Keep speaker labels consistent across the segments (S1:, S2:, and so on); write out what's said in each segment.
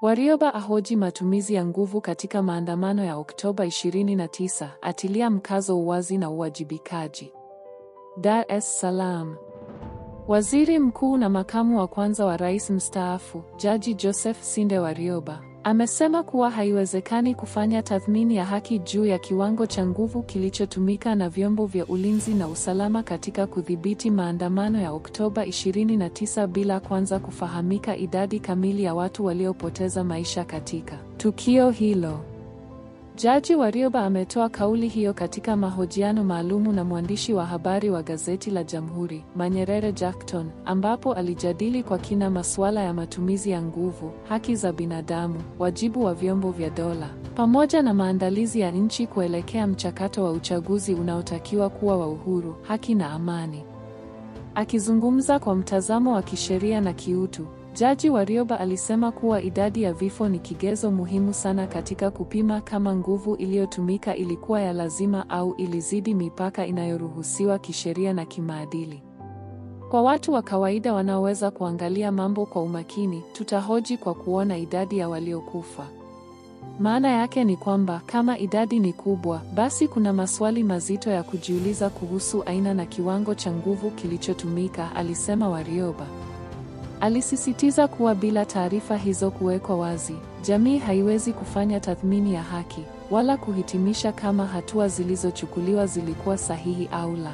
S1: Warioba ahoji matumizi ya nguvu katika maandamano ya Oktoba 29, atilia mkazo uwazi na uwajibikaji. Dar es Salaam. Waziri Mkuu na makamu wa kwanza wa rais mstaafu, Jaji Joseph Sinde Warioba, amesema kuwa haiwezekani kufanya tathmini ya haki juu ya kiwango cha nguvu kilichotumika na vyombo vya ulinzi na usalama katika kudhibiti maandamano ya Oktoba 29 bila kwanza kufahamika idadi kamili ya watu waliopoteza maisha katika tukio hilo. Jaji Warioba ametoa kauli hiyo katika mahojiano maalumu na mwandishi wa habari wa gazeti la Jamhuri, Manyerere Jackton, ambapo alijadili kwa kina masuala ya matumizi ya nguvu, haki za binadamu, wajibu wa vyombo vya dola, pamoja na maandalizi ya nchi kuelekea mchakato wa uchaguzi unaotakiwa kuwa wa uhuru, haki na amani. Akizungumza kwa mtazamo wa kisheria na kiutu, Jaji Warioba alisema kuwa idadi ya vifo ni kigezo muhimu sana katika kupima kama nguvu iliyotumika ilikuwa ya lazima au ilizidi mipaka inayoruhusiwa kisheria na kimaadili. Kwa watu wa kawaida wanaoweza kuangalia mambo kwa umakini, tutahoji kwa kuona idadi ya waliokufa. Maana yake ni kwamba kama idadi ni kubwa, basi kuna maswali mazito ya kujiuliza kuhusu aina na kiwango cha nguvu kilichotumika, alisema Warioba. Alisisitiza kuwa bila taarifa hizo kuwekwa wazi, jamii haiwezi kufanya tathmini ya haki, wala kuhitimisha kama hatua zilizochukuliwa zilikuwa sahihi au la.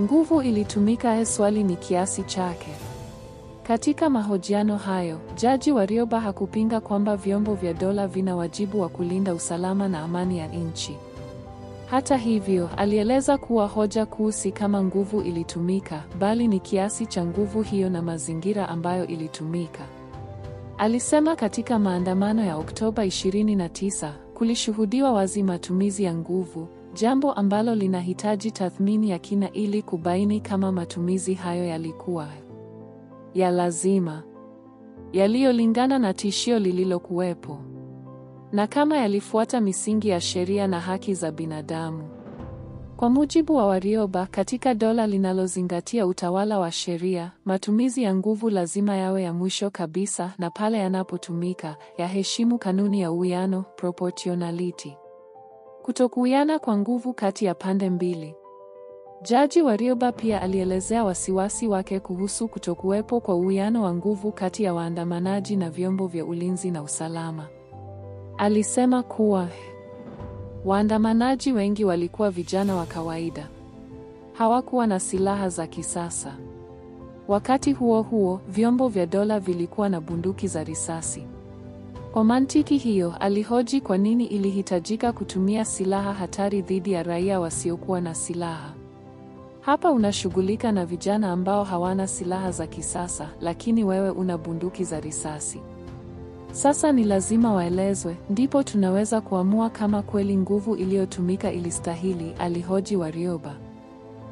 S1: Nguvu ilitumika, swali ni kiasi chake. Katika mahojiano hayo, Jaji Warioba hakupinga kwamba vyombo vya dola vina wajibu wa kulinda usalama na amani ya nchi. Hata hivyo, alieleza kuwa hoja kuu si kama nguvu ilitumika, bali ni kiasi cha nguvu hiyo na mazingira ambayo ilitumika. Alisema katika maandamano ya Oktoba 29, kulishuhudiwa wazi matumizi ya nguvu, jambo ambalo linahitaji tathmini ya kina ili kubaini kama matumizi hayo yalikuwa ya lazima, yaliyolingana na tishio lililokuwepo, na kama yalifuata misingi ya sheria na haki za binadamu. Kwa mujibu wa Warioba, katika dola linalozingatia utawala wa sheria, matumizi ya nguvu lazima yawe ya mwisho kabisa, na pale yanapotumika, yaheshimu kanuni ya uwiano, proportionality. Kutokuwiana kwa nguvu kati ya pande mbili. Jaji Warioba pia alielezea wasiwasi wake kuhusu kutokuwepo kwa uwiano wa nguvu kati ya waandamanaji na vyombo vya ulinzi na usalama. Alisema kuwa waandamanaji wengi walikuwa vijana wa kawaida. Hawakuwa na silaha za kisasa. Wakati huo huo, vyombo vya dola vilikuwa na bunduki za risasi. Kwa mantiki hiyo, alihoji kwa nini ilihitajika kutumia silaha hatari dhidi ya raia wasiokuwa na silaha. Hapa unashughulika na vijana ambao hawana silaha za kisasa, lakini wewe una bunduki za risasi. Sasa ni lazima waelezwe, ndipo tunaweza kuamua kama kweli nguvu iliyotumika ilistahili, alihoji Warioba.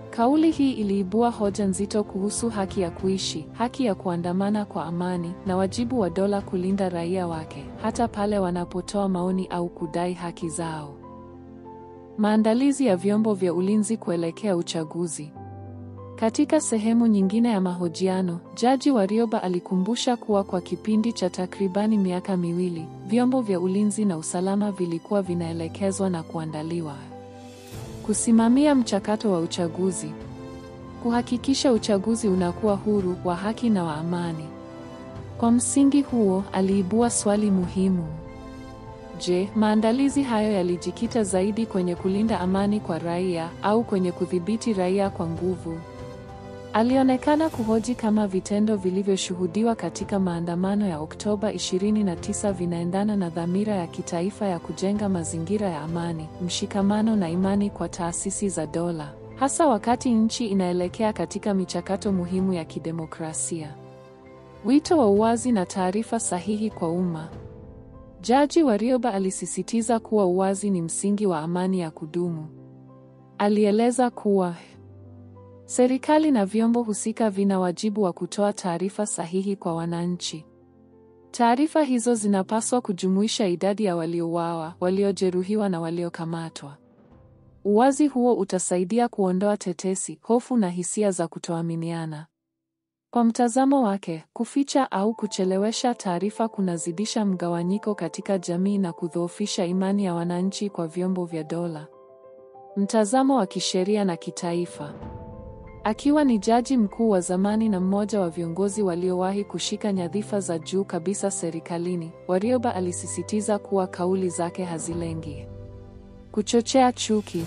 S1: Kauli hii iliibua hoja nzito kuhusu haki ya kuishi, haki ya kuandamana kwa amani, na wajibu wa dola kulinda raia wake, hata pale wanapotoa maoni au kudai haki zao. Maandalizi ya vyombo vya ulinzi kuelekea uchaguzi. Katika sehemu nyingine ya mahojiano, Jaji Warioba alikumbusha kuwa kwa kipindi cha takribani miaka miwili, vyombo vya ulinzi na usalama vilikuwa vinaelekezwa na kuandaliwa kusimamia mchakato wa uchaguzi, kuhakikisha uchaguzi unakuwa huru, wa haki na wa amani. Kwa msingi huo, aliibua swali muhimu. Je, maandalizi hayo yalijikita zaidi kwenye kulinda amani kwa raia au kwenye kudhibiti raia kwa nguvu? Alionekana kuhoji kama vitendo vilivyoshuhudiwa katika maandamano ya Oktoba 29 vinaendana na dhamira ya kitaifa ya kujenga mazingira ya amani, mshikamano na imani kwa taasisi za dola, hasa wakati nchi inaelekea katika michakato muhimu ya kidemokrasia. Wito wa uwazi na taarifa sahihi kwa umma. Jaji Warioba alisisitiza kuwa uwazi ni msingi wa amani ya kudumu. Alieleza kuwa serikali na vyombo husika vina wajibu wa kutoa taarifa sahihi kwa wananchi. Taarifa hizo zinapaswa kujumuisha idadi ya waliouawa, waliojeruhiwa na waliokamatwa. Uwazi huo utasaidia kuondoa tetesi, hofu na hisia za kutoaminiana. Kwa mtazamo wake, kuficha au kuchelewesha taarifa kunazidisha mgawanyiko katika jamii na kudhoofisha imani ya wananchi kwa vyombo vya dola. Mtazamo wa kisheria na kitaifa. Akiwa ni jaji mkuu wa zamani na mmoja wa viongozi waliowahi kushika nyadhifa za juu kabisa serikalini, Warioba alisisitiza kuwa kauli zake hazilengi kuchochea chuki,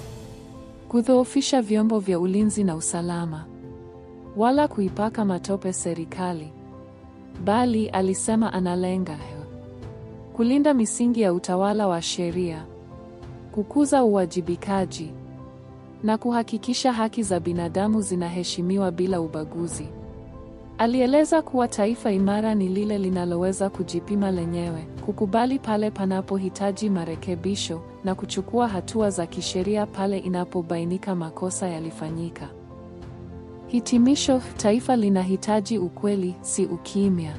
S1: kudhoofisha vyombo vya ulinzi na usalama, wala kuipaka matope serikali. Bali, alisema, analenga kulinda misingi ya utawala wa sheria, kukuza uwajibikaji na kuhakikisha haki za binadamu zinaheshimiwa bila ubaguzi. Alieleza kuwa taifa imara ni lile linaloweza kujipima lenyewe, kukubali pale panapohitaji marekebisho na kuchukua hatua za kisheria pale inapobainika makosa yalifanyika. Hitimisho: taifa linahitaji ukweli, si ukimya.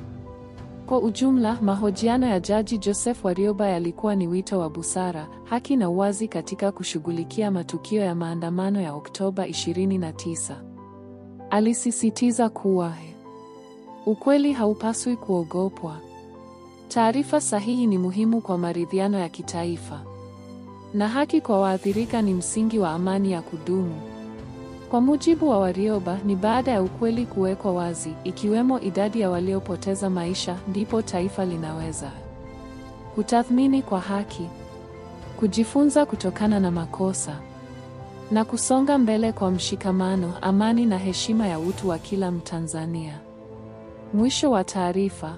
S1: Kwa ujumla, mahojiano ya Jaji Joseph Warioba yalikuwa ni wito wa busara, haki na uwazi katika kushughulikia matukio ya maandamano ya Oktoba 29. Alisisitiza kuwa ukweli haupaswi kuogopwa. Taarifa sahihi ni muhimu kwa maridhiano ya kitaifa, na haki kwa waathirika ni msingi wa amani ya kudumu. Kwa mujibu wa Warioba, ni baada ya ukweli kuwekwa wazi, ikiwemo idadi ya waliopoteza maisha, ndipo taifa linaweza kutathmini kwa haki, kujifunza kutokana na makosa, na kusonga mbele kwa mshikamano, amani na heshima ya utu wa kila Mtanzania. Mwisho wa taarifa.